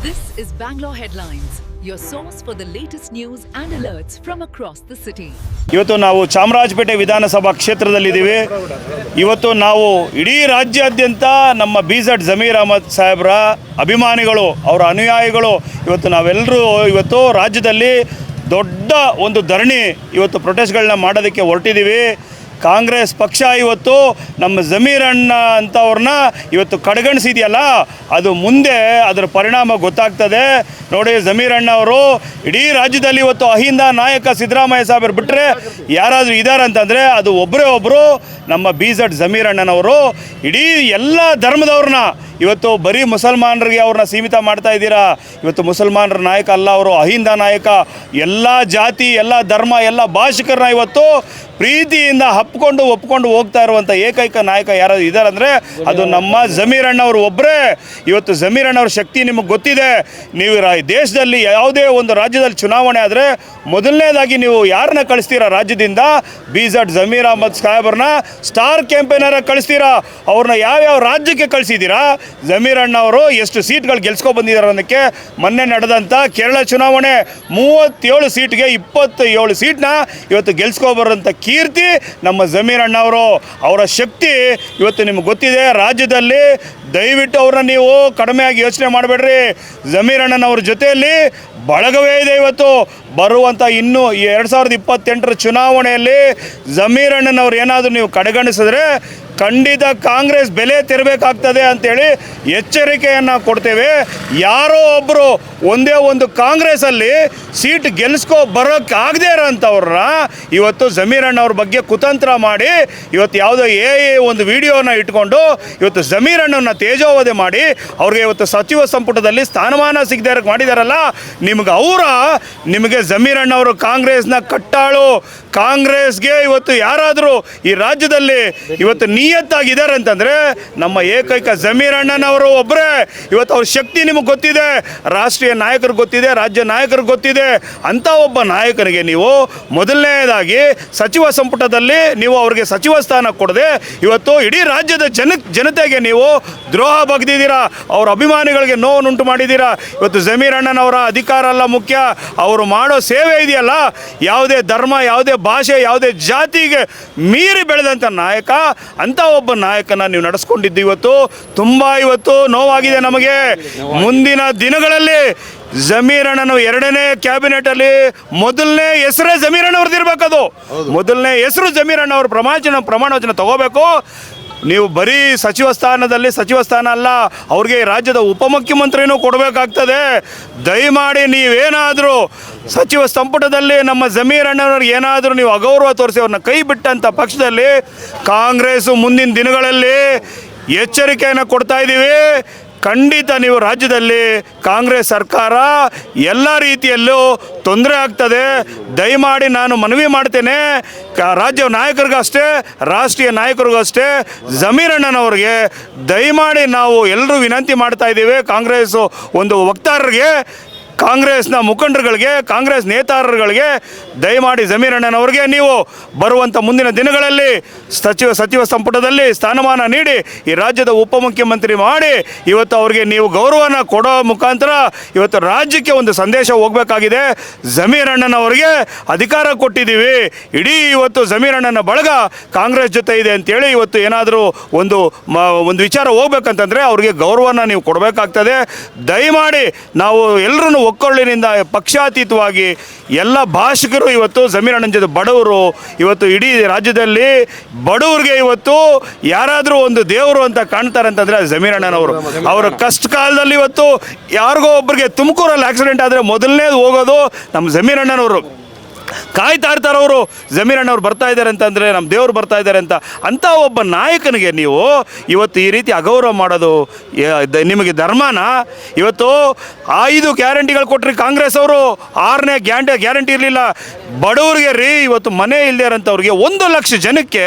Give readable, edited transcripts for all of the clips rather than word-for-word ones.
This is Bangalore Headlines, your source for the latest news and alerts from across the city. ಇವತ್ತು ನಾವು ಚಾಮರಾಜಪೇಟೆ ವಿಧಾನಸಭಾ ಕ್ಷೇತ್ರದಲ್ಲಿದ್ದೀವಿ. ಇವತ್ತು ನಾವು ಇಡೀ ರಾಜ್ಯಾದ್ಯಂತ ನಮ್ಮ BZ ಜಮೀರ್ ಅಹಮದ್ ಸಾಹೇಬ್ರ ಅಭಿಮಾನಿಗಳು, ಅವರ ಅನುಯಾಯಿಗಳು ಇವತ್ತು ನಾವೆಲ್ಲರೂ ಇವತ್ತು ರಾಜ್ಯದಲ್ಲಿ ದೊಡ್ಡ ಒಂದು ಧರಣಿ ಇವತ್ತು ಪ್ರೊಟೆಸ್ಟ್ಗಳನ್ನ ಮಾಡೋದಕ್ಕೆ ಹೊರಟಿದ್ದೀವಿ. ಕಾಂಗ್ರೆಸ್ ಪಕ್ಷ ಇವತ್ತು ನಮ್ಮ ಜಮೀರ್ ಅಣ್ಣ ಅಂತವ್ರನ್ನ ಇವತ್ತು ಕಡೆಗಣಿಸಿದೆಯಲ್ಲ, ಅದು ಮುಂದೆ ಅದರ ಪರಿಣಾಮ ಗೊತ್ತಾಗ್ತದೆ. ನೋಡಿ, ಜಮೀರ್ ಅಣ್ಣ ಅವರು ಇಡೀ ರಾಜ್ಯದಲ್ಲಿ ಇವತ್ತು ಅಹಿಂದ ನಾಯಕ ಸಿದ್ದರಾಮಯ್ಯ ಸಾಹೇಬರು ಬಿಟ್ಟರೆ ಯಾರಾದರೂ ಇದ್ದಾರೆ ಅಂತಂದರೆ ಅದು ಒಬ್ಬರು ನಮ್ಮ BZ ಜಮೀರ್ ಅಣ್ಣನವರು. ಇಡೀ ಎಲ್ಲ ಧರ್ಮದವ್ರನ್ನ ಇವತ್ತು ಬರೀ ಮುಸಲ್ಮಾನರಿಗೆ ಅವ್ರನ್ನ ಸೀಮಿತ ಮಾಡ್ತಾ ಇದ್ದೀರಾ. ಇವತ್ತು ಮುಸಲ್ಮಾನರ ನಾಯಕ ಅಲ್ಲ, ಅವರು ಅಹಿಂದ ನಾಯಕ. ಎಲ್ಲ ಜಾತಿ, ಎಲ್ಲ ಧರ್ಮ, ಎಲ್ಲ ಭಾಷಿಕರನ್ನ ಇವತ್ತು ಪ್ರೀತಿಯಿಂದ ಒಪ್ಕೊಂಡು ಹೋಗ್ತಾ ಇರುವಂಥ ಏಕೈಕ ನಾಯಕ ಯಾರಾದ್ರು ಇದ್ದಾರೆ ಅಂದರೆ ಅದು ನಮ್ಮ ಜಮೀರ್ ಅಣ್ಣವರು ಒಬ್ಬರೇ. ಇವತ್ತು ಜಮೀರ್ ಅಣ್ಣವ್ರ ಶಕ್ತಿ ನಿಮಗೆ ಗೊತ್ತಿದೆ. ನೀವು ದೇಶದಲ್ಲಿ ಯಾವುದೇ ಒಂದು ರಾಜ್ಯದಲ್ಲಿ ಚುನಾವಣೆ ಆದರೆ ಮೊದಲನೇದಾಗಿ ನೀವು ಯಾರನ್ನ ಕಳಿಸ್ತೀರಾ ರಾಜ್ಯದಿಂದ? BZ ಜಮೀರ್ ಅಹಮದ್ ಸಾಹೇಬ್ರನ್ನ ಸ್ಟಾರ್ ಕ್ಯಾಂಪೇನರಾಗಿ ಕಳಿಸ್ತೀರಾ. ಅವ್ರನ್ನ ಯಾವ್ಯಾವ ರಾಜ್ಯಕ್ಕೆ ಕಳಿಸಿದ್ದೀರಾ? ಜಮೀರ್ ಅಣ್ಣ ಅವರು ಎಷ್ಟು ಸೀಟ್ಗಳು ಗೆಲ್ಸ್ಕೊಬಂದಿದ್ದಾರೆ ಅನ್ನೋಕ್ಕೆ ಮೊನ್ನೆ ನಡೆದಂಥ ಕೇರಳ ಚುನಾವಣೆ 37 ಸೀಟ್ಗೆ 27 ಸೀಟ್ನ ಇವತ್ತು ಗೆಲ್ಸ್ಕೊಬರೋಂಥ ಕೀರ್ತಿ ನಮ್ಮ ಜಮೀರ್ ಅಣ್ಣ ಅವರು. ಅವರ ಶಕ್ತಿ ಇವತ್ತು ನಿಮ್ಗೆ ಗೊತ್ತಿದೆ. ರಾಜ್ಯದಲ್ಲಿ ದಯವಿಟ್ಟು ಅವ್ರನ್ನ ನೀವು ಕಡಿಮೆಯಾಗಿ ಯೋಚನೆ ಮಾಡಬೇಡ್ರಿ. ಜಮೀರ್ ಅಣ್ಣನವ್ರ ಜೊತೆಯಲ್ಲಿ ಬಳಗವೇ ಇದೆ. ಇವತ್ತು ಬರುವಂಥ ಇನ್ನು 2028 ಚುನಾವಣೆಯಲ್ಲಿ ಜಮೀರ್ ಅಣ್ಣನವ್ರು ಏನಾದರೂ ನೀವು ಕಡೆಗಣಿಸಿದ್ರೆ ಖಂಡಿತ ಕಾಂಗ್ರೆಸ್ ಬೆಲೆ ತೆರಬೇಕಾಗ್ತದೆ ಅಂತೇಳಿ ಎಚ್ಚರಿಕೆಯನ್ನು ಕೊಡ್ತೇವೆ. ಯಾರೋ ಒಬ್ಬರು ಒಂದೇ ಒಂದು ಕಾಂಗ್ರೆಸ್ಸಲ್ಲಿ ಸೀಟ್ ಬರೋಕ್ಕಾಗದೇ ಇರೋಂಥವ್ರನ್ನ ಇವತ್ತು ಜಮೀರ್ ಅಣ್ಣವ್ರ ಬಗ್ಗೆ ಕುತಂತ್ರ ಮಾಡಿ ಇವತ್ತು ಯಾವುದೋ ಒಂದು ವಿಡಿಯೋನ ಇಟ್ಕೊಂಡು ಇವತ್ತು ಜಮೀರ್ ಅಣ್ಣನ ತೇಜೋವಧೆ ಮಾಡಿ ಅವ್ರಿಗೆ ಇವತ್ತು ಸಚಿವ ಸಂಪುಟದಲ್ಲಿ ಸ್ಥಾನಮಾನ ಸಿಗದೇ ಮಾಡಿದಾರಲ್ಲ. ನಿಮಗೆ ಜಮೀರ್ ಅಣ್ಣವರು ಕಾಂಗ್ರೆಸ್ನ ಕಟ್ಟಾಳು. ಕಾಂಗ್ರೆಸ್ಗೆ ಇವತ್ತು ಯಾರಾದರೂ ಈ ರಾಜ್ಯದಲ್ಲಿ ಇವತ್ತು ನಿಯತ್ತಾಗಿದ್ದಾರೆ ಅಂತಂದರೆ ನಮ್ಮ ಏಕೈಕ ಜಮೀರ್ ಅಣ್ಣನವರು ಒಬ್ಬರೇ. ಇವತ್ತು ಅವ್ರ ಶಕ್ತಿ ನಿಮಗೆ ಗೊತ್ತಿದೆ, ರಾಷ್ಟ್ರೀಯ ನಾಯಕರಿಗೆ ಗೊತ್ತಿದೆ, ರಾಜ್ಯ ನಾಯಕರಿಗೆ ಗೊತ್ತಿದೆ. ಅಂಥ ಒಬ್ಬ ನಾಯಕನಿಗೆ ನೀವು ಮೊದಲನೇದಾಗಿ ಸಚಿವ ಸಂಪುಟದಲ್ಲಿ ನೀವು ಅವ್ರಿಗೆ ಸಚಿವ ಸ್ಥಾನ ಕೊಡದೆ ಇವತ್ತು ಇಡೀ ರಾಜ್ಯದ ಜನತೆಗೆ ನೀವು ದ್ರೋಹ ಬಗೆದಿದ್ದೀರಾ. ಅವ್ರ ಅಭಿಮಾನಿಗಳಿಗೆ ನೋವುಂಟು ಮಾಡಿದ್ದೀರಾ. ಇವತ್ತು ಜಮೀರ್ ಅಣ್ಣನವರ ಅಧಿಕಾರ ಅಲ್ಲ ಮುಖ್ಯ, ಅವರು ಮಾಡೋ ಸೇವೆ ಇದೆಯಲ್ಲ. ಯಾವುದೇ ಧರ್ಮ, ಯಾವುದೇ ಭಾಷೆ, ಯಾವುದೇ ಜಾತಿಗೆ ಮೀರಿ ಬೆಳೆದಂಥ ನಾಯಕ, ಅಂಥ ಒಬ್ಬ ನಾಯಕನ ನೀವು ನಡೆಸ್ಕೊಂಡಿದ್ದು ಇವತ್ತು ನೋವಾಗಿದೆ ನಮಗೆ. ಮುಂದಿನ ದಿನಗಳಲ್ಲಿ ಜಮೀರ್ ಅಣ್ಣನ 2ನೇ ಕ್ಯಾಬಿನೆಟಲ್ಲಿ ಮೊದಲನೇ ಹೆಸರೇ ಜಮೀರ್ ಅಣ್ಣವ್ರದ್ದು ಇರಬೇಕದು. ಮೊದಲನೇ ಹೆಸರು ಜಮೀರ್ ಅಣ್ಣವ್ರ ಪ್ರಮಾಣ ವಚನ ತಗೋಬೇಕು. ನೀವು ಬರೀ ಸಚಿವ ಸ್ಥಾನ ಅಲ್ಲ, ಅವ್ರಿಗೆ ರಾಜ್ಯದ ಉಪಮುಖ್ಯಮಂತ್ರಿನೂ ಕೊಡಬೇಕಾಗ್ತದೆ. ದಯಮಾಡಿ ನೀವೇನಾದರೂ ಸಚಿವ ಸಂಪುಟದಲ್ಲಿ ನಮ್ಮ ಜಮೀರ್ ಅಣ್ಣನವ್ರಿಗೆ ಏನಾದರೂ ನೀವು ಅಗೌರವ ತೋರಿಸಿ ಅವ್ರನ್ನ ಕೈ ಬಿಟ್ಟಂಥ ಪಕ್ಷದಲ್ಲಿ ಕಾಂಗ್ರೆಸ್ಸು ಮುಂದಿನ ದಿನಗಳಲ್ಲಿ ಎಚ್ಚರಿಕೆಯನ್ನು ಕೊಡ್ತಾ ಇದ್ದೀವಿ. ಖಂಡಿತ ನೀವು ರಾಜ್ಯದಲ್ಲಿ ಕಾಂಗ್ರೆಸ್ ಸರ್ಕಾರ ಎಲ್ಲ ರೀತಿಯಲ್ಲೂ ತೊಂದರೆ ಆಗ್ತದೆ. ದಯಮಾಡಿ ನಾನು ಮನವಿ ಮಾಡ್ತೇನೆ, ರಾಜ್ಯ ನಾಯಕರಿಗಷ್ಟೇ, ರಾಷ್ಟ್ರೀಯ ನಾಯಕರಿಗಷ್ಟೇ, ಜಮೀರ್ ಅಣ್ಣನವ್ರಿಗೆ ದಯಮಾಡಿ ನಾವು ಎಲ್ಲರೂ ವಿನಂತಿ ಮಾಡ್ತಾ ಇದ್ದೀವಿ. ಕಾಂಗ್ರೆಸ್ ಒಂದು ವಕ್ತಾರರಿಗೆ, ಕಾಂಗ್ರೆಸ್ನ ಮುಖಂಡರುಗಳಿಗೆ, ಕಾಂಗ್ರೆಸ್ ನೇತಾರರುಗಳಿಗೆ ದಯಮಾಡಿ ಜಮೀರ್ ಅಣ್ಣನವ್ರಿಗೆ ನೀವು ಬರುವಂಥ ಮುಂದಿನ ದಿನಗಳಲ್ಲಿ ಸಚಿವ ಸಂಪುಟದಲ್ಲಿ ಸ್ಥಾನಮಾನ ನೀಡಿ ಈ ರಾಜ್ಯದ ಉಪಮುಖ್ಯಮಂತ್ರಿ ಮಾಡಿ ಇವತ್ತು ಅವ್ರಿಗೆ ನೀವು ಗೌರವನ ಕೊಡೋ ಮುಖಾಂತರ ಇವತ್ತು ರಾಜ್ಯಕ್ಕೆ ಒಂದು ಸಂದೇಶ ಹೋಗಬೇಕಾಗಿದೆ. ಜಮೀರ್ ಅಣ್ಣನವ್ರಿಗೆ ಅಧಿಕಾರ ಕೊಟ್ಟಿದ್ದೀವಿ. ಇಡೀ ಇವತ್ತು ಜಮೀರ್ ಅಣ್ಣನ ಬಳಗ ಕಾಂಗ್ರೆಸ್ ಜೊತೆ ಇದೆ ಅಂತೇಳಿ ಇವತ್ತು ಏನಾದರೂ ಒಂದು ವಿಚಾರ ಹೋಗ್ಬೇಕಂತಂದರೆ ಅವ್ರಿಗೆ ಗೌರವನ ನೀವು ಕೊಡಬೇಕಾಗ್ತದೆ. ದಯಮಾಡಿ ನಾವು ಎಲ್ಲರೂ ಒಕ್ಕೊರಲಿನಿಂದ ಪಕ್ಷಾತೀತವಾಗಿ ಎಲ್ಲ ಭಾಷಿಕರು ಇವತ್ತು ಜಮೀರ್ ಅಣ್ಣನ ಜೊತೆ ಬಡವರು ಇವತ್ತು ಇಡೀ ರಾಜ್ಯದಲ್ಲಿ ಬಡವ್ರಿಗೆ ಇವತ್ತು ಯಾರಾದರೂ ಒಂದು ದೇವರು ಅಂತ ಕಾಣ್ತಾರೆ ಅಂತಂದರೆ ಜಮೀರ್ ಅಣ್ಣನವರು. ಅವರ ಕಷ್ಟ ಕಾಲದಲ್ಲಿ ಇವತ್ತು ಯಾರಿಗೋ ಒಬ್ಬರಿಗೆ ತುಮಕೂರಲ್ಲಿ ಆಕ್ಸಿಡೆಂಟ್ ಆದರೆ ಮೊದಲನೇದು ಹೋಗೋದು ನಮ್ಮ ಜಮೀರ್ ಅಣ್ಣನವರು. ಕಾಯ್ತಾ ಇರ್ತಾರೆ ಅವರು, ಜಮೀರ್ ಅಣ್ಣವ್ರು ಬರ್ತಾ ಇದ್ದಾರೆ ಅಂತಂದರೆ ನಮ್ಮ ದೇವರು ಬರ್ತಾ ಇದ್ದಾರೆ ಅಂತ. ಅಂಥ ಒಬ್ಬ ನಾಯಕನಿಗೆ ನೀವು ಇವತ್ತು ಈ ರೀತಿ ಅಗೌರವ ಮಾಡೋದು ನಿಮಗೆ ಧರ್ಮನ? ಇವತ್ತು 5 ಗ್ಯಾರಂಟಿಗಳು ಕೊಟ್ಟರೆ ಕಾಂಗ್ರೆಸ್ ಅವರು, 6ನೇ ಗ್ಯಾರಂಟಿ ಇರಲಿಲ್ಲ. ಬಡವರಿಗೆ ಇವತ್ತು ಮನೆ ಇಲ್ಲದೆ ಇರೋಂಥವ್ರಿಗೆ 1 ಲಕ್ಷ ಜನಕ್ಕೆ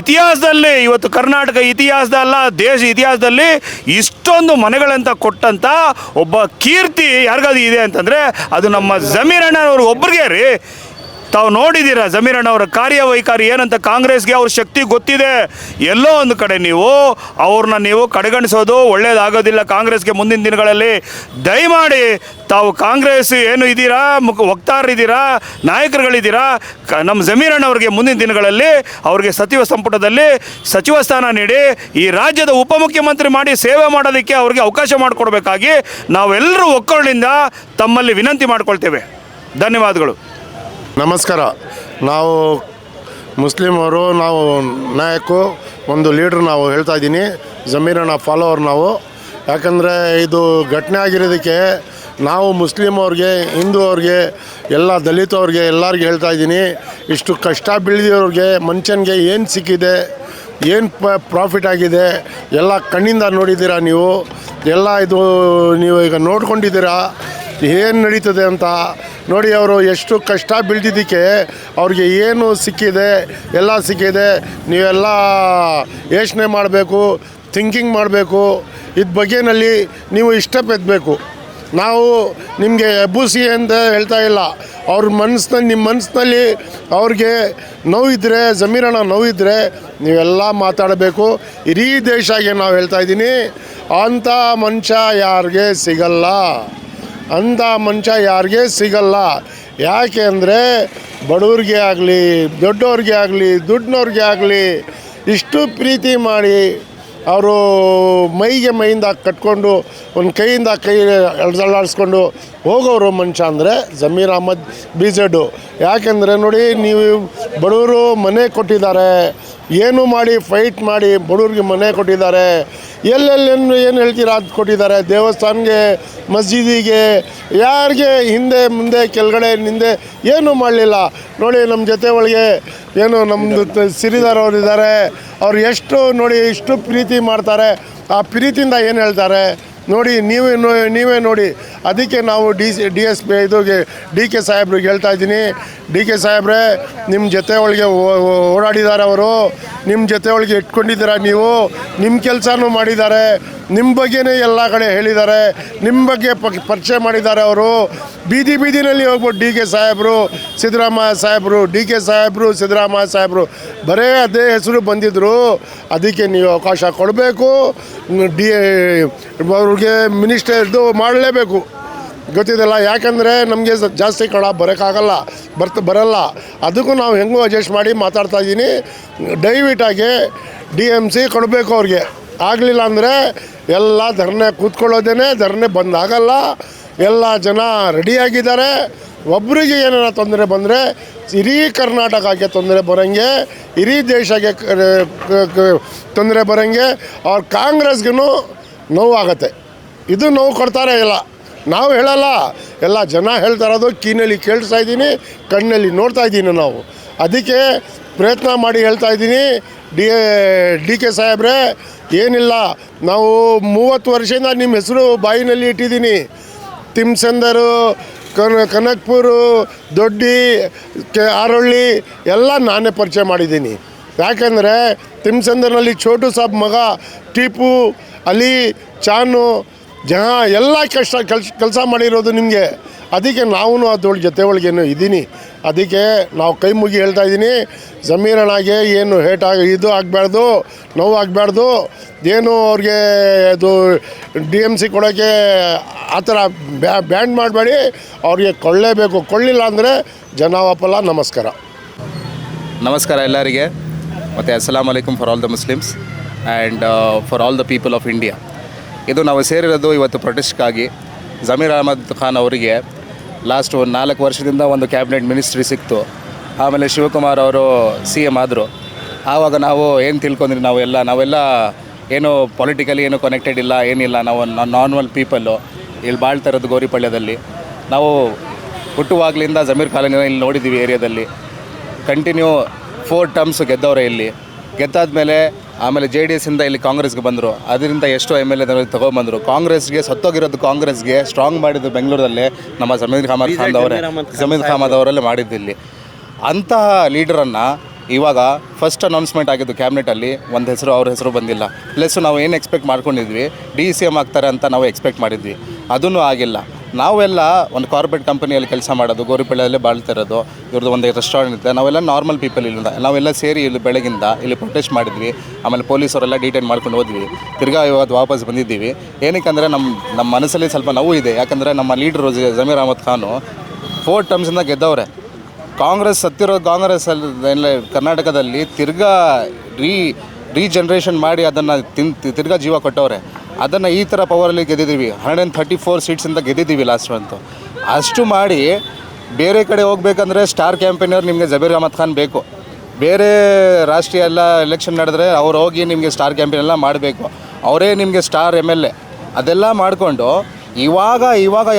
ಇತಿಹಾಸದಲ್ಲಿ ಇವತ್ತು ಕರ್ನಾಟಕ ಇತಿಹಾಸದಲ್ಲ, ದೇಶ ಇತಿಹಾಸದಲ್ಲಿ ಇಷ್ಟೊಂದು ಮನೆಗಳಂತ ಕೊಟ್ಟಂಥ ಒಬ್ಬ ಕೀರ್ತಿ ಯಾರಿಗಾದ್ರು ಇದೆ ಅಂತಂದರೆ ಅದು ನಮ್ಮ ಜಮೀರ್ ಅಣ್ಣನವ್ರಿಗೆ ಒಬ್ಬರಿಗೆ ತಾವು ನೋಡಿದ್ದೀರಾ ಜಮೀರಣ್ಣವರ ಕಾರ್ಯವೈಖರಿ ಏನಂತ. ಕಾಂಗ್ರೆಸ್ಗೆ ಅವ್ರ ಶಕ್ತಿ ಗೊತ್ತಿದೆ. ಎಲ್ಲೋ ಒಂದು ಕಡೆ ಅವ್ರನ್ನ ನೀವು ಕಡೆಗಣಿಸೋದು ಒಳ್ಳೇದಾಗೋದಿಲ್ಲ ಕಾಂಗ್ರೆಸ್ಗೆ ಮುಂದಿನ ದಿನಗಳಲ್ಲಿ. ದಯಮಾಡಿ ತಾವು ಕಾಂಗ್ರೆಸ್ ಏನು ಇದ್ದೀರಾ, ವಕ್ತಾರರಿದ್ದೀರಾ, ನಾಯಕರುಗಳಿದ್ದೀರಾ, ನಮ್ಮ ಜಮೀರಣ್ಣವ್ರಿಗೆ ಮುಂದಿನ ದಿನಗಳಲ್ಲಿ ಅವ್ರಿಗೆ ಸಚಿವ ಸಂಪುಟದಲ್ಲಿ ಸಚಿವ ಸ್ಥಾನ ನೀಡಿ ಈ ರಾಜ್ಯದ ಉಪಮುಖ್ಯಮಂತ್ರಿ ಮಾಡಿ ಸೇವೆ ಮಾಡೋದಕ್ಕೆ ಅವ್ರಿಗೆ ಅವಕಾಶ ಮಾಡಿಕೊಡ್ಬೇಕಾಗಿ ನಾವೆಲ್ಲರೂ ಒಕ್ಕೊರಲಿಂದ ತಮ್ಮಲ್ಲಿ ವಿನಂತಿ ಮಾಡ್ಕೊಳ್ತೇವೆ. ಧನ್ಯವಾದಗಳು. ನಮಸ್ಕಾರ. ನಾವು ಮುಸ್ಲಿಮರು, ನಾವು ನಾಯಕು, ಒಂದು ಲೀಡ್ರ್ ನಾವು ಹೇಳ್ತಾ ಇದ್ದೀನಿ. ಜಮೀರಣ್ಣ ಫಾಲೋವರ್ ನಾವು. ಯಾಕಂದರೆ ಇದು ಘಟನೆ ಆಗಿರೋದಕ್ಕೆ ನಾವು ಮುಸ್ಲಿಮ್ ಅವ್ರಿಗೆ, ಹಿಂದೂ ಅವ್ರಿಗೆ, ಎಲ್ಲ ದಲಿತ ಅವ್ರಿಗೆ ಎಲ್ಲರಿಗೆ ಹೇಳ್ತಾ ಇದ್ದೀನಿ. ಇಷ್ಟು ಕಷ್ಟ ಬೀಳಿದವ್ರಿಗೆ ಮನುಷ್ಯನಿಗೆ ಏನು ಸಿಕ್ಕಿದೆ, ಏನು ಪ್ರಾಫಿಟ್ ಆಗಿದೆ ಎಲ್ಲ ಕಣ್ಣಿಂದ ನೋಡಿದ್ದೀರಾ ನೀವು. ಎಲ್ಲ ಇದು ನೀವು ಈಗ ನೋಡ್ಕೊಂಡಿದ್ದೀರಾ ಏನು ನಡೀತದೆ ಅಂತ. ನೋಡಿ, ಅವರು ಎಷ್ಟು ಕಷ್ಟ ಬೀಳ್ದಿದ್ದಕ್ಕೆ ಅವ್ರಿಗೆ ಏನು ಸಿಕ್ಕಿದೆ, ಎಲ್ಲ ಸಿಕ್ಕಿದೆ. ನೀವೆಲ್ಲ ಯೋಚನೆ ಮಾಡಬೇಕು, ಥಿಂಕಿಂಗ್ ಮಾಡಬೇಕು. ಇದ್ರ ಬಗ್ಗೆನಲ್ಲಿ ನೀವು ಇಷ್ಟಪಡಬೇಕು. ನಾವು ನಿಮಗೆ ಎಬ್ಬುಸಿ ಅಂತ ಹೇಳ್ತಾ ಇಲ್ಲ. ಅವ್ರ ಮನಸ್ಸಿನಲ್ಲಿ, ನಿಮ್ಮ ಮನಸ್ಸಿನಲ್ಲಿ ಅವ್ರಿಗೆ ನೋವಿದ್ದರೆ, ಜಮೀರಣ್ಣ ನೋವಿದ್ದರೆ ನೀವೆಲ್ಲ ಮಾತಾಡಬೇಕು. ಇಡೀ ದೇಶಕ್ಕೆ ನಾವು ಹೇಳ್ತಾ ಇದ್ದೀನಿ, ಅಂಥ ಮನುಷ್ಯ ಯಾರಿಗೆ ಸಿಗಲ್ಲ, ಅಂಥ ಮನುಷ್ಯ ಯಾರಿಗೆ ಸಿಗಲ್ಲ. ಯಾಕೆ ಅಂದರೆ ಬಡವ್ರಿಗೆ ಆಗಲಿ, ದೊಡ್ಡವ್ರಿಗೆ ಆಗಲಿ, ದುಡ್ಡಿನವ್ರಿಗೆ ಆಗಲಿ ಇಷ್ಟು ಪ್ರೀತಿ ಮಾಡಿ ಅವರು ಮೈಯಿಂದ ಕಟ್ಕೊಂಡು ಒಂದು ಕೈಯಿಂದ ಕೈ ಅಲ್ಲಾಡಿಸ್ಕೊಂಡು ಹೋಗೋರು ಮನುಷ್ಯ ಅಂದರೆ ಜಮೀರ್ ಅಹಮದ್ BZ. ಯಾಕೆಂದರೆ ನೋಡಿ, ನೀವು ಬಡವರು ಮನೆ ಕೊಟ್ಟಿದ್ದಾರೆ, ಏನು ಮಾಡಿ ಫೈಟ್ ಮಾಡಿ ಬಡವ್ರಿಗೆ ಮನೆ ಕೊಟ್ಟಿದ್ದಾರೆ. ಎಲ್ಲೆಲ್ಲೇನು ಏನು ಹೇಳ್ತೀರಾ ಅದು ಕೊಟ್ಟಿದ್ದಾರೆ. ದೇವಸ್ಥಾನಕ್ಕೆ, ಮಸ್ಜಿದಿಗೆ, ಯಾರಿಗೆ ಹಿಂದೆ ಮುಂದೆ ಕೆಳಗಡೆ ನಿಂದೆ ಏನೂ ಮಾಡಲಿಲ್ಲ. ನೋಡಿ, ನಮ್ಮ ಜೊತೆ ಒಳಗೆ ಏನು ನಮ್ಮದು ಸಿರಿದಾರ್ ಅವರು ಇದ್ದಾರೆ. ಅವ್ರು ಎಷ್ಟು ನೋಡಿ ಇಷ್ಟು ಪ್ರೀತಿ ಮಾಡ್ತಾರೆ. ಆ ಪ್ರೀತಿಯಿಂದ ಏನು ಹೇಳ್ತಾರೆ ನೋಡಿ, ನೀವೇ ನೋಡಿ. ಅದಕ್ಕೆ ನಾವು DSP ಇದುಗೆ DK ಸಾಹೇಬ್ರಿಗೆ ಹೇಳ್ತಾ ಇದ್ದೀನಿ. DK ಸಾಹೇಬ್ರೆ, ನಿಮ್ಮ ಜೊತೆ ಒಳಗೆ ಓಡಾಡಿದ್ದಾರೆ ಅವರು, ನಿಮ್ಮ ಜೊತೆ ಒಳಗೆ ಇಟ್ಕೊಂಡಿದ್ದೀರಾ ನೀವು, ನಿಮ್ಮ ಕೆಲಸನೂ ಮಾಡಿದ್ದಾರೆ, ನಿಮ್ಮ ಬಗ್ಗೆನೇ ಎಲ್ಲ ಕಡೆ ಹೇಳಿದ್ದಾರೆ, ನಿಮ್ಮ ಬಗ್ಗೆ ಪರಿಚಯ ಮಾಡಿದ್ದಾರೆ ಅವರು. ಬೀದಿನಲ್ಲಿ ಹೋಗ್ಬಿಟ್ಟು DK ಸಾಹೇಬರು, ಸಿದ್ದರಾಮಯ್ಯ ಸಾಹೇಬರು, DK ಸಾಹೇಬರು, ಸಿದ್ದರಾಮಯ್ಯ ಸಾಹೇಬರು ಬರೇ ಅದೇ ಹೆಸರು ಬಂದಿದ್ದರು. ಅದಕ್ಕೆ ನೀವು ಅವಕಾಶ ಕೊಡಬೇಕು. ಅವ್ರಿಗೆ ಮಿನಿಸ್ಟರ್ದು ಮಾಡಲೇಬೇಕು, ಗೊತ್ತಿದೆಲ್ಲ. ಯಾಕಂದರೆ ನಮಗೆ ಜಾಸ್ತಿ ಕಡ ಬರೋಕ್ಕಾಗಲ್ಲ, ಬರಲ್ಲ. ಅದಕ್ಕೂ ನಾವು ಹೆಂಗೂ ಅಡ್ಜಸ್ಟ್ ಮಾಡಿ ಮಾತಾಡ್ತಾ ಇದ್ದೀನಿ. ದಯವಿಟ್ಟಾಗಿ DMC ಕೊಡಬೇಕು ಅವ್ರಿಗೆ. ಆಗಲಿಲ್ಲ ಅಂದರೆ ಎಲ್ಲ ಧರಣೆ ಕೂತ್ಕೊಳ್ಳೋದೇ, ಧರಣೆ ಬಂದಾಗಲ್ಲ. ಎಲ್ಲ ಜನ ರೆಡಿಯಾಗಿದ್ದಾರೆ. ಒಬ್ಬರಿಗೆ ಏನಾರ ತೊಂದರೆ ಬಂದರೆ ಇಡೀ ಕರ್ನಾಟಕಕ್ಕೆ ತೊಂದರೆ ಬರೋಂಗೆ, ಇಡೀ ದೇಶಕ್ಕೆ ತೊಂದರೆ ಬರೋಂಗೆ ಅವ್ರ ಕಾಂಗ್ರೆಸ್ಗೂ ನೋವಾಗತ್ತೆ. ಇದು ನೋವು ಕೊಡ್ತಾರೆ ಇಲ್ಲ, ನಾವು ಹೇಳಲ್ಲ, ಎಲ್ಲ ಜನ ಹೇಳ್ತಾ ಇರೋದು. ಕಿವಿಯಲ್ಲಿ ಕೇಳಿಸ್ತಾ ಇದ್ದೀನಿ, ಕಣ್ಣಲ್ಲಿ ನೋಡ್ತಾ ಇದ್ದೀನಿ ನಾವು. ಅದಕ್ಕೆ ಪ್ರಯತ್ನ ಮಾಡಿ ಹೇಳ್ತಾ ಇದ್ದೀನಿ. DK ಸಾಹೇಬ್ರೆ, ಏನಿಲ್ಲ, ನಾವು 30 ವರ್ಷದಿಂದ ನಿಮ್ಮ ಹೆಸರು ಬಾಯಿನಲ್ಲಿ ಇಟ್ಟಿದ್ದೀನಿ. ತಿಮ್ಸಂದರು, ಕನಕ್ಪುರು, ದೊಡ್ಡಿ, ಆರೊಳ್ಳಿ ಎಲ್ಲ ನಾನೇ ಪರಿಚಯ ಮಾಡಿದ್ದೀನಿ. ಯಾಕೆಂದರೆ ತಿಮ್ಸಂದರ್ನಲ್ಲಿ ಛೋಟು ಸಾಬ್ ಮಗ ಟಿಪ್ಪು, ಅಲಿ, ಚಾನು, ಜಹಾ ಎಲ್ಲ ಕೆಲಸ ಮಾಡಿರೋದು ನಿಮಗೆ. ಅದಕ್ಕೆ ನಾವು ಅದ್ರೊಳಗೆ ಜೊತೆ ಒಳಗೇನು ಇದ್ದೀನಿ. ಅದಕ್ಕೆ ನಾವು ಕೈ ಮುಗಿ ಹೇಳ್ತಾ ಇದ್ದೀನಿ, ಜಮೀರಣ್ಣಗೆ ಏನು ಇದು ಆಗಬಾರ್ದು, ನೋವು ಆಗಬಾರ್ದು. ಏನು ಅವ್ರಿಗೆ ಅದು DMC ಕೊಡೋಕ್ಕೆ ಆ ಥರ ಬ್ಯಾನ್ ಮಾಡಬೇಡಿ. ಅವ್ರಿಗೆ ಕೊಳ್ಳೇಬೇಕು. ಕೊಳ್ಳಿಲ್ಲ ಅಂದರೆ ಜನ ವಾಪಲ್ಲ. ನಮಸ್ಕಾರ ಎಲ್ಲರಿಗೆ, ಮತ್ತು ಅಸ್ಸಲಾಮ್ ಅಲೈಕುಮ್ for all the Muslims and for all the people of India. ಇದು ನಾವು ಸೇರಿರೋದು ಇವತ್ತು ಪ್ರೊಟೆಸ್ಟ್ಗಾಗಿ. ಜಮೀರ್ ಅಹಮದ್ ಖಾನ್ ಅವರಿಗೆ ಲಾಸ್ಟ್ 4 ವರ್ಷದಿಂದ ಒಂದು ಕ್ಯಾಬಿನೆಟ್ ಮಿನಿಸ್ಟ್ರಿ ಸಿಕ್ತು. ಆಮೇಲೆ ಶಿವಕುಮಾರ್ ಅವರು CM ಆದರು. ಆವಾಗ ನಾವು ಏನು ತಿಳ್ಕೊಂಡ್ರಿ, ನಾವೆಲ್ಲ ಏನು ಪೊಲಿಟಿಕಲಿ ಏನು ಕನೆಕ್ಟೆಡ್ ಇಲ್ಲ, ಏನಿಲ್ಲ. ನಾವು ನಾರ್ಮಲ್ ಪೀಪಲ್ಲು ಇಲ್ಲಿ ಬಾಳ್ತಾ ಇರೋದು ಗೌರಿಪಳ್ಯದಲ್ಲಿ. ನಾವು ಹುಟ್ಟುವಾಗಲಿಂದ ಜಮೀರ್ ಖಾನ್ ಇಲ್ಲಿ ನೋಡಿದ್ದೀವಿ ಏರಿಯಾದಲ್ಲಿ. ಕಂಟಿನ್ಯೂ 4 ಟರ್ಮ್ಸ್ ಗೆದ್ದವರೇ ಇಲ್ಲಿ. ಗೆದ್ದಾದ್ಮೇಲೆ ಆಮೇಲೆ JDSಯಿಂದ ಇಲ್ಲಿ ಕಾಂಗ್ರೆಸ್ಗೆ ಬಂದರು. ಅದರಿಂದ ಎಷ್ಟೋ MLA ತೊಗೊಂಬಂದರು. ಕಾಂಗ್ರೆಸ್ಗೆ ಸತ್ತೋಗಿರೋದು, ಕಾಂಗ್ರೆಸ್ಗೆ ಸ್ಟ್ರಾಂಗ್ ಮಾಡಿದ್ದು ಬೆಂಗಳೂರಲ್ಲಿ ನಮ್ಮ ಜಮೀರ್ ಅಹಮದ್ ಅವರಲ್ಲೇ ಮಾಡಿದ್ದಿಲ್ಲಿ. ಅಂತಹ ಲೀಡರನ್ನು ಇವಾಗ ಫಸ್ಟ್ ಅನೌನ್ಸ್ಮೆಂಟ್ ಆಗಿದ್ದು ಕ್ಯಾಬಿನೆಟಲ್ಲಿ ಒಂದು ಹೆಸರು, ಅವ್ರ ಹೆಸರು ಬಂದಿಲ್ಲ. ಪ್ಲಸ್ ನಾವು ಏನು ಎಕ್ಸ್ಪೆಕ್ಟ್ ಮಾಡ್ಕೊಂಡಿದ್ವಿ, DCM ಆಗ್ತಾರೆ ಅಂತ ನಾವು ಎಕ್ಸ್ಪೆಕ್ಟ್ ಮಾಡಿದ್ವಿ, ಅದೂ ಆಗಿಲ್ಲ. ನಾವೆಲ್ಲ ಒಂದು ಕಾರ್ಪೊರೇಟ್ ಕಂಪನಿಯಲ್ಲಿ ಕೆಲಸ ಮಾಡೋದು, ಗೋರಿಪಳ್ಳಿಯಲ್ಲೇ ಬಾಳ್ತಾ ಇರೋದು, ಇವ್ರದ್ದು ಒಂದು ರೆಸ್ಟೋರೆಂಟ್ ಇದೆ. ನಾವೆಲ್ಲ ನಾರ್ಮಲ್ ಪೀಪಲ್ ಇಲ್ಲ, ನಾವೆಲ್ಲ ಸೇರಿ ಇಲ್ಲಿ ಬೆಳಗಿಂದ ಇಲ್ಲಿ ಪ್ರೊಟೆಸ್ಟ್ ಮಾಡಿದ್ವಿ. ಆಮೇಲೆ ಪೊಲೀಸವರೆಲ್ಲ ಡೀಟೈನ್ ಮಾಡ್ಕೊಂಡು ಹೋದ್ವಿ. ತಿರ್ಗಾ ಇವತ್ತು ವಾಪಸ್ ಬಂದಿದ್ದೀವಿ. ಏನಕ್ಕೆ ನಮ್ಮ ಮನಸ್ಸಲ್ಲಿ ಸ್ವಲ್ಪ ನೋವು ಇದೆ. ಯಾಕಂದರೆ ನಮ್ಮ ಲೀಡ್ರು ಜಮೀರ್ ಅಹಮದ್ ಖಾನು 4 ಟರ್ಮ್ಸಿಂದ ಗೆದ್ದವ್ರೆ. ಕಾಂಗ್ರೆಸ್ ಕಾಂಗ್ರೆಸ್ಸಲ್ಲಿ ಕರ್ನಾಟಕದಲ್ಲಿ ತಿರ್ಗಾ ರೀಜನ್ರೇಷನ್ ಮಾಡಿ ಅದನ್ನು ತಿರ್ಗಾ ಜೀವ ಕೊಟ್ಟವ್ರೆ. ಅದನ್ನು ಈ ಥರ ಪವರಲ್ಲಿ ಗೆದ್ದಿದ್ದೀವಿ. 134 ಸೀಟ್ಸಿಂದ ಗೆದ್ದಿದ್ದೀವಿ ಲಾಸ್ಟ್ ಅಂತೂ. ಅಷ್ಟು ಮಾಡಿ ಬೇರೆ ಕಡೆ ಹೋಗ್ಬೇಕಂದ್ರೆ ಸ್ಟಾರ್ ಕ್ಯಾಂಪೇನರ್ ನಿಮಗೆ ಜಮೀರ್ ಅಹಮದ್ ಖಾನ್ ಬೇಕು. ಬೇರೆ ರಾಷ್ಟ್ರೀಯ ಎಲ್ಲ ಎಲೆಕ್ಷನ್ ನಡೆದ್ರೆ ಅವ್ರು ಹೋಗಿ ನಿಮಗೆ ಸ್ಟಾರ್ ಕ್ಯಾಂಪೇನ್ ಎಲ್ಲ ಮಾಡಬೇಕು. ಅವರೇ ನಿಮಗೆ ಸ್ಟಾರ್ MLA ಅದೆಲ್ಲ ಮಾಡಿಕೊಂಡು ಇವಾಗ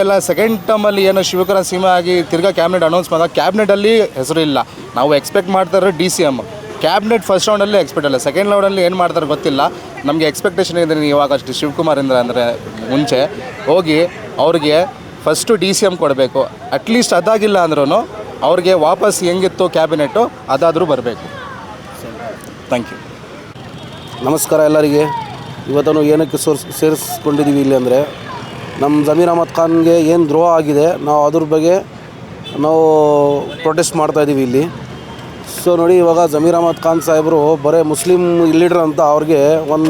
ಎಲ್ಲ ಸೆಕೆಂಡ್ ಟರ್ಮಲ್ಲಿ ಏನೋ ಶಿವಕುಮಾರ್ ಸೀಮೆ ಆಗಿ ತಿರ್ಗಾ ಕ್ಯಾಬಿನೆಟ್ ಅನೌನ್ಸ್ ಮಾಡಿದಾಗ ಕ್ಯಾಬಿನೆಟಲ್ಲಿ ಹೆಸರು ಇಲ್ಲ. ನಾವು ಎಕ್ಸ್ಪೆಕ್ಟ್ ಮಾಡ್ತಾರೆ DCM ಕ್ಯಾಬಿನೆಟ್ ಫಸ್ಟ್ ರೌಂಡಲ್ಲಿ ಎಕ್ಸ್ಪೆಕ್ಟ್ ಇಲ್ಲ. ಸೆಕೆಂಡ್ ರೌಂಡಲ್ಲಿ ಏನು ಮಾಡ್ತಾರೆ ಗೊತ್ತಿಲ್ಲ. ನಮಗೆ ಎಕ್ಸ್ಪೆಕ್ಟೇಷನ್ ಇದೆ ಇವಾಗ ಅಷ್ಟು ಶಿವಕುಮಾರಿಂದ ಅಂದರೆ ಮುಂಚೆ ಹೋಗಿ ಅವ್ರಿಗೆ ಫಸ್ಟು DCM ಕೊಡಬೇಕು. ಅಟ್ಲೀಸ್ಟ್ ಅದಾಗಿಲ್ಲ ಅಂದ್ರೂ ಅವ್ರಿಗೆ ವಾಪಸ್ ಹೆಂಗಿತ್ತು ಕ್ಯಾಬಿನೆಟ್ಟು ಅದಾದರೂ ಬರಬೇಕು. Thank you. ನಮಸ್ಕಾರ ಎಲ್ಲರಿಗೆ. ಇವತ್ತೂ ಏನಕ್ಕೆ ಸೇರಿಸ್ಕೊಂಡಿದ್ದೀವಿ ಇಲ್ಲಿ ಅಂದರೆ ನಮ್ಮ ಜಮೀರ್ ಅಹಮದ್ ಖಾನ್ಗೆ ಏನು ದ್ರೋಹ ಆಗಿದೆ, ನಾವು ಅದ್ರ ಬಗ್ಗೆ ನಾವು ಪ್ರೊಟೆಸ್ಟ್ ಮಾಡ್ತಾಯಿದ್ದೀವಿ ಇಲ್ಲಿ. ಸೊ ನೋಡಿ, ಇವಾಗ ಜಮೀರ್ ಅಹಮದ್ ಖಾನ್ ಸಾಹೇಬರು ಬರೀ ಮುಸ್ಲಿಮ್ ಲೀಡ್ರ್ ಅಂತ ಅವ್ರಿಗೆ ಒಂದು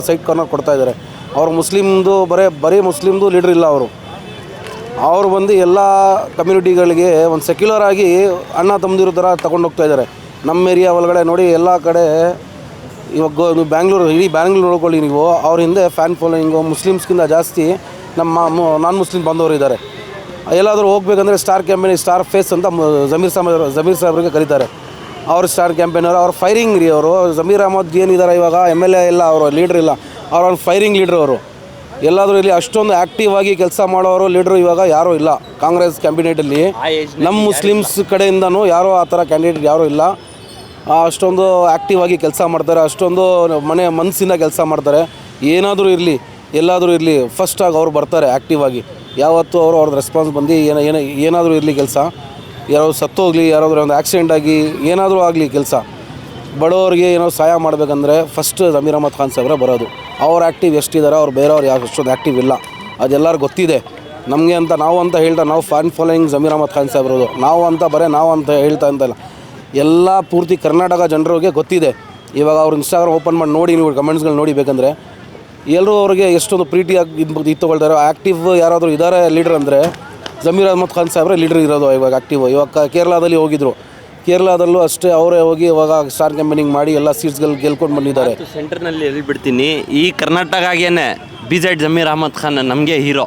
ಸೈಡ್ ಕಾರ್ನರ್ ಕೊಡ್ತಾಯಿದ್ದಾರೆ. ಅವ್ರು ಬರೀ ಮುಸ್ಲಿಮ್ದು ಲೀಡ್ರ್ ಇಲ್ಲ. ಅವರು ಬಂದು ಎಲ್ಲ ಕಮ್ಯುನಿಟಿಗಳಿಗೆ ಒಂದು ಸೆಕ್ಯುಲರ್ ಆಗಿ ಅಣ್ಣ ತಮ್ಮದಿರೋ ಥರ ತೊಗೊಂಡೋಗ್ತಾ ಇದ್ದಾರೆ. ನಮ್ಮ ಏರಿಯಾ ಒಳಗಡೆ ನೋಡಿ ಎಲ್ಲ ಕಡೆ ಇವಾಗ ಇಡೀ ಬ್ಯಾಂಗ್ಳೂರು ನೋಡ್ಕೊಳ್ಳಿ ನೀವು, ಅವ್ರ ಹಿಂದೆ ಫ್ಯಾನ್ ಫಾಲೋಯಿಂಗು ಮುಸ್ಲಿಮ್ಸ್ಗಿಂತ ಜಾಸ್ತಿ ನಮ್ಮ ನಾನ್ ಮುಸ್ಲಿಮ್ ಬಂದವರು ಇದ್ದಾರೆ. ಎಲ್ಲಾದರೂ ಹೋಗ್ಬೇಕಂದ್ರೆ ಸ್ಟಾರ್ ಕ್ಯಾಂಪೇನ್, ಸ್ಟಾರ್ ಫೇಸ್ ಅಂತ ಜಮೀರ್ ಸಾಹೇಬ್ರಿಗೆ ಕರೀತಾರೆ. ಅವ್ರು ಸ್ಟಾರ್ ಕ್ಯಾಂಪೇನರ್, ಅವ್ರು ಫೈರಿಂಗ್ ರೀ. ಅವರು ಜಮೀರ್ ಅಹಮದ್ ಏನಿದ್ದಾರೆ ಇವಾಗ MLA ಇಲ್ಲ, ಅವರು ಲೀಡ್ರ್ ಇಲ್ಲ, ಅವ್ರು ಒಂದು ಫೈರಿಂಗ್ ಲೀಡ್ರ್. ಅವರು ಎಲ್ಲಾದರೂ ಇಲ್ಲಿ ಅಷ್ಟೊಂದು ಆ್ಯಕ್ಟಿವ್ ಆಗಿ ಕೆಲಸ ಮಾಡೋರು ಲೀಡ್ರು ಇವಾಗ ಯಾರೂ ಇಲ್ಲ ಕಾಂಗ್ರೆಸ್ ಕ್ಯಾಂಡಿಡೇಟಲ್ಲಿ. ನಮ್ಮ ಮುಸ್ಲಿಮ್ಸ್ ಕಡೆಯಿಂದನೂ ಯಾರೂ ಆ ಥರ ಕ್ಯಾಂಡಿಡೇಟ್ ಯಾರೂ ಇಲ್ಲ. ಅಷ್ಟೊಂದು ಆ್ಯಕ್ಟಿವ್ ಆಗಿ ಕೆಲಸ ಮಾಡ್ತಾರೆ, ಅಷ್ಟೊಂದು ಮನಸ್ಸಿಂದ ಕೆಲಸ ಮಾಡ್ತಾರೆ. ಏನಾದರೂ ಇರಲಿ, ಎಲ್ಲಾದರೂ ಇರಲಿ, ಫಸ್ಟಾಗಿ ಅವ್ರು ಬರ್ತಾರೆ ಆ್ಯಕ್ಟಿವ್ ಆಗಿ. ಯಾವತ್ತೂ ಅವ್ರದ್ದು ರೆಸ್ಪಾನ್ಸ್ ಬಂದು ಏನಾದರೂ ಇರಲಿ ಕೆಲಸ, ಯಾರಾದ್ರು ಸತ್ತೋಗಲಿ, ಯಾರಾದರೂ ಒಂದು ಆಕ್ಸಿಡೆಂಟ್ ಆಗಿ ಏನಾದರೂ ಆಗಲಿ ಕೆಲಸ, ಬಡವರಿಗೆ ಏನೋ ಸಹಾಯ ಮಾಡಬೇಕಂದ್ರೆ ಫಸ್ಟ್ ಜಮೀರ್ ಅಹಮದ್ ಖಾನ್ ಸಾಹೇಬ್ರೆ ಬರೋದು. ಅವ್ರು ಆ್ಯಕ್ಟಿವ್ ಎಷ್ಟಿದ್ದಾರೆ, ಅವ್ರು ಬೇರೆಯವ್ರು ಯಾರು ಅಷ್ಟೊಂದು ಆ್ಯಕ್ಟಿವ್ ಇಲ್ಲ, ಅದೆಲ್ಲರಿಗೂ ಗೊತ್ತಿದೆ. ನಮಗೆ ಅಂತ ನಾವು ಫ್ಯಾನ್ ಫಾಲೋಯಿಂಗ್ ಜಮೀರ್ ಅಹಮದ್ ಖಾನ್ ಸಾಹೇಬ್ರದು. ನಾವು ಅಂತ ಹೇಳ್ತಾ ಅಂತಲ್ಲ, ಎಲ್ಲ ಪೂರ್ತಿ ಕರ್ನಾಟಕ ಜನರಿಗೆ ಗೊತ್ತಿದೆ. ಇವಾಗ ಅವ್ರು ಇನ್ಸ್ಟಾಗ್ರಾಮ್ ಓಪನ್ ಮಾಡಿ ನೋಡಿ, ನೀವು ಕಮೆಂಟ್ಸ್ಗಳು ನೋಡಿ ಬೇಕಂದರೆ ಎಲ್ಲರೂ ಅವ್ರಿಗೆ ಎಷ್ಟೊಂದು ಪ್ರೀತಿಯಾಗಿ ಇದು ತೊಗೊಳ್ತಾರೆ. ಆ್ಯಕ್ಟಿವ್ ಯಾರಾದರೂ ಇದ್ದಾರೆ ಲೀಡ್ರ್ ಅಂದರೆ ಜಮೀರ್ ಅಹಮದ್ ಖಾನ್ ಸಾಹೇಬ್ರೆ ಲೀಡ್ರ್ ಇರೋದು ಇವಾಗ ಆ್ಯಕ್ಟಿವ್. ಇವಾಗ ಕೇರಳದಲ್ಲಿ ಹೋಗಿದ್ರು, ಕೇರಳದಲ್ಲೂ ಅಷ್ಟೇ ಅವರೇ ಹೋಗಿ ಇವಾಗ ಸ್ಟಾರ್ ಕ್ಯಾಂಪೇನಿಂಗ್ ಮಾಡಿ ಎಲ್ಲ ಸೀಟ್ಸ್ಗಳು ಗೆಲ್ಕೊಂಡು ಬಂದಿದ್ದಾರೆ. ಸೆಂಟರ್ನಲ್ಲಿ ಹೇಳ್ಬಿಡ್ತೀನಿ, ಈ ಕರ್ನಾಟಕಗೇನೆ BZ ಜಮೀರ್ ಅಹಮದ್ ಖಾನ್ ನಮಗೆ ಹೀರೋ.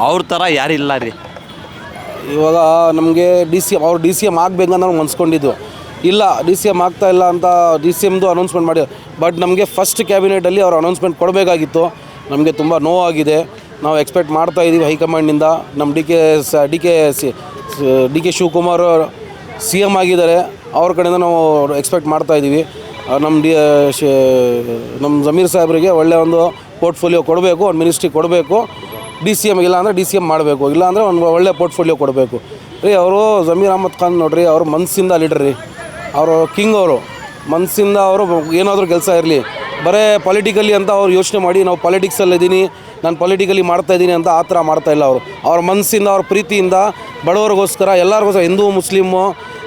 ಅವ್ರ ಥರ ಯಾರಿಲ್ಲ ರೀ. ಇವಾಗ ನಮಗೆ DCM ಆಗಬೇಕಂತ ನಾವು ಅನ್ಸ್ಕೊಂಡಿದ್ದು ಇಲ್ಲ, DCM ಆಗ್ತಾ ಇಲ್ಲ ಅಂತ DCMದು ಅನೌನ್ಸ್ಮೆಂಟ್ ಮಾಡಿ. ಬಟ್ ನಮಗೆ ಫಸ್ಟ್ ಕ್ಯಾಬಿನೆಟಲ್ಲಿ ಅವ್ರು ಅನೌನ್ಸ್ಮೆಂಟ್ ಕೊಡಬೇಕಾಗಿತ್ತು. ನಮಗೆ ತುಂಬ ನೋವಾಗಿದೆ. ನಾವು ಎಕ್ಸ್ಪೆಕ್ಟ್ ಮಾಡ್ತಾಯಿದ್ದೀವಿ ಹೈಕಮಾಂಡಿಂದ. ನಮ್ಮ ಡಿ ಕೆ ಶಿವಕುಮಾರ್ CM ಆಗಿದ್ದಾರೆ, ಅವ್ರ ಕಡೆಯಿಂದ ನಾವು ಎಕ್ಸ್ಪೆಕ್ಟ್ ಮಾಡ್ತಾಯಿದ್ದೀವಿ. ನಮ್ಮ ಜಮೀರ್ ಸಾಹೇಬ್ರಿಗೆ ಒಳ್ಳೆಯ ಒಂದು ಪೋರ್ಟ್ಫೋಲಿಯೋ ಕೊಡಬೇಕು, ಒಂದು ಮಿನಿಸ್ಟ್ರಿ ಕೊಡಬೇಕು. DCM ಇಲ್ಲ ಅಂದರೆ DCM ಮಾಡಬೇಕು, ಇಲ್ಲಾಂದರೆ ಒಂದು ಒಳ್ಳೆ ಪೋರ್ಟ್ಫೋಲಿಯೋ ಕೊಡಬೇಕು ರೀ. ಅವರು ಜಮೀರ್ ಅಹಮದ್ ಖಾನ್ ನೋಡ್ರಿ, ಅವರು ಮನಸ್ಸಿಂದ ಲೀಡರ್ ರೀ. ಅವರು ಕಿಂಗ್. ಅವರು ಮನಸ್ಸಿಂದ ಅವರು ಏನಾದರೂ ಕೆಲಸ ಇರಲಿ, ಬರೀ ಪೊಲಿಟಿಕಲಿ ಅಂತ ಅವ್ರು ಯೋಚನೆ ಮಾಡಿ ನಾವು ಪಾಲಿಟಿಕ್ಸಲ್ಲಿದ್ದೀನಿ, ನಾನು ಪೊಲಿಟಿಕಲಿ ಮಾಡ್ತಾಯಿದ್ದೀನಿ ಅಂತ ಆ ಥರ ಮಾಡ್ತಾಯಿಲ್ಲ. ಅವ್ರ ಮನಸ್ಸಿಂದ, ಅವ್ರ ಪ್ರೀತಿಯಿಂದ ಬಡವರಿಗೋಸ್ಕರ, ಎಲ್ಲರಿಗೋಸ್ಕರ, ಹಿಂದೂ ಮುಸ್ಲಿಮು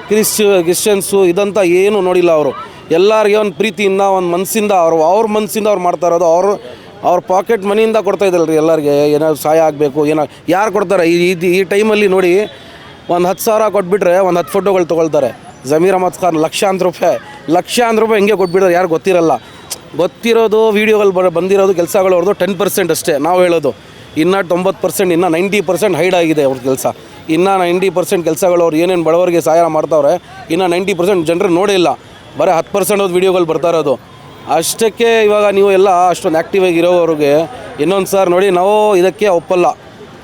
ಕ್ರಿಶ್ಚಿಯನ್ಸು ಇದಂತ ಏನು ನೋಡಿಲ್ಲ. ಅವರು ಎಲ್ಲರಿಗೆ ಒಂದು ಪ್ರೀತಿಯಿಂದ, ಒಂದು ಮನಸ್ಸಿಂದ, ಅವ್ರ ಮನಸ್ಸಿಂದ ಅವ್ರು ಮಾಡ್ತಾ ಇರೋದು. ಅವ್ರ ಪಾಕೆಟ್ ಮನಿಯಿಂದ ಕೊಡ್ತಾ ಇದ್ದಲ್ಲ ರೀ ಎಲ್ಲರಿಗೆ. ಏನಾದ್ರು ಸಹಾಯ ಆಗಬೇಕು, ಯಾರು ಕೊಡ್ತಾರೆ ಈ ಟೈಮಲ್ಲಿ ನೋಡಿ. ಒಂದು 10,000 ಕೊಟ್ಬಿಟ್ರೆ ಒಂದು 10 ಫೋಟೋಗಳು ತೊಗೊಳ್ತಾರೆ. ಜಮೀರ್ ಅಹಮದ್ ಖಾನ್ ಲಕ್ಷಾಂತರ ರೂಪಾಯಿ ಹಿಂಗೆ ಕೊಟ್ಬಿಟ್ರೆ ಯಾರು ಗೊತ್ತಿರೋದು ವೀಡಿಯೋಗಳು ಬಂದಿರೋದು ಕೆಲಸಗಳು ಅವ್ರದ್ದು 10% ಅಷ್ಟೇ ನಾವು ಹೇಳೋದು. ಇನ್ನು 90%, ಇನ್ನು 90% ಹೈಡ್ ಆಗಿದೆ ಅವ್ರ ಕೆಲಸ. ಇನ್ನು 90% ಕೆಲಸಗಳು ಅವ್ರು ಏನೇನು ಬಡವರಿಗೆ ಸಹಾಯ ಮಾಡ್ತಾವ್ರೆ, ಇನ್ನು 90% ಜನರು ನೋಡೇ ಇಲ್ಲ. ಬರೀ 10% ವೀಡಿಯೋಗಳು ಬರ್ತಾ ಇರೋದು ಅಷ್ಟಕ್ಕೆ. ಇವಾಗ ನೀವು ಎಲ್ಲ ಅಷ್ಟೊಂದು ಆ್ಯಕ್ಟಿವ್ ಆಗಿರೋವ್ರಿಗೆ ಇನ್ನೊಂದು ಸಾರ್ ನೋಡಿ, ನಾವು ಇದಕ್ಕೆ ಒಪ್ಪಲ್ಲ.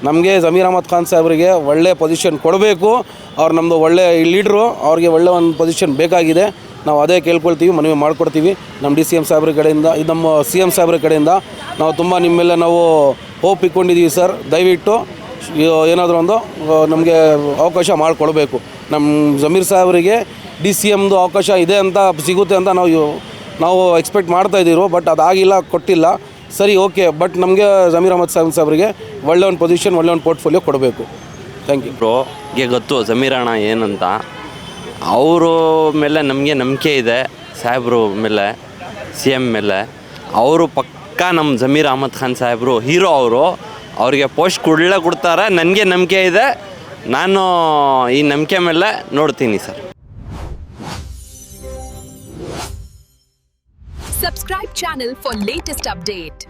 ನಮಗೆ ಜಮೀರ್ ಅಹಮದ್ ಖಾನ್ ಸಾಹೇಬ್ರಿಗೆ ಒಳ್ಳೆ ಪೊಸಿಷನ್ ಕೊಡಬೇಕು. ಅವ್ರು ನಮ್ಮದು ಒಳ್ಳೆ ಲೀಡ್ರು, ಅವ್ರಿಗೆ ಒಳ್ಳೆ ಒಂದು ಪೊಸಿಷನ್ ಬೇಕಾಗಿದೆ. ನಾವು ಅದೇ ಕೇಳ್ಕೊಳ್ತೀವಿ, ಮನವಿ ಮಾಡಿಕೊಡ್ತೀವಿ. ನಮ್ಮ DCM ಸಾಹೇಬ್ರ ಕಡೆಯಿಂದ, ನಮ್ಮ CM ಸಾಹೇಬ್ರ ಕಡೆಯಿಂದ ನಾವು ತುಂಬ ನಿಮ್ಮೆಲ್ಲ ನಾವು ಹೋಪ್ ಇಟ್ಕೊಂಡಿದ್ದೀವಿ ಸರ್. ದಯವಿಟ್ಟು ಏನಾದರೂ ಒಂದು ನಮಗೆ ಅವಕಾಶ ಮಾಡಿಕೊಡ್ಬೇಕು. ನಮ್ಮ ಜಮೀರ್ ಸಾಹೇಬ್ರಿಗೆ DCMದು ಅವಕಾಶ ಇದೆ ಅಂತ ಸಿಗುತ್ತೆ ಅಂತ ನಾವು ಎಕ್ಸ್ಪೆಕ್ಟ್ ಮಾಡ್ತಾಯಿದ್ದೀರೋ. ಬಟ್ ಅದಾಗಿಲ್ಲ, ಕೊಟ್ಟಿಲ್ಲ. ಸರಿ ಓಕೆ, ಬಟ್ ನಮಗೆ ಜಮೀರ್ ಅಹಮದ್ ಖಾನ್ ಸಾಹೇಬ್ರಿಗೆ ಒಳ್ಳೆ ಒಂದು ಪೊಸಿಷನ್, ಒಳ್ಳೆ ಒಂದು ಪೋರ್ಟ್ಫೋಲಿಯೋ ಕೊಡಬೇಕು. Thank you. ಬ್ರೋಗೆ ಗೊತ್ತು ಜಮೀರ್ ಅಣ್ಣ ಏನಂತ. ಅವರು ಮೇಲೆ ನಮಗೆ ನಂಬಿಕೆ ಇದೆ, ಸಾಹೇಬ್ರು ಮೇಲೆ, ಸಿ ಎಮ್ ಮೇಲೆ. ಅವರು ಪಕ್ಕಾ ನಮ್ಮ ಜಮೀರ್ ಅಹಮದ್ ಖಾನ್ ಸಾಹೇಬರು ಹೀರೋ. ಅವ್ರಿಗೆ ಪೋಸ್ಟ್ ಕೊಡ್ತಾರೆ. ನನಗೆ ನಂಬಿಕೆ ಇದೆ, ನಾನು ಈ ನಂಬಿಕೆ ಮೇಲೆ ನೋಡ್ತೀನಿ sir. Subscribe channel for latest update.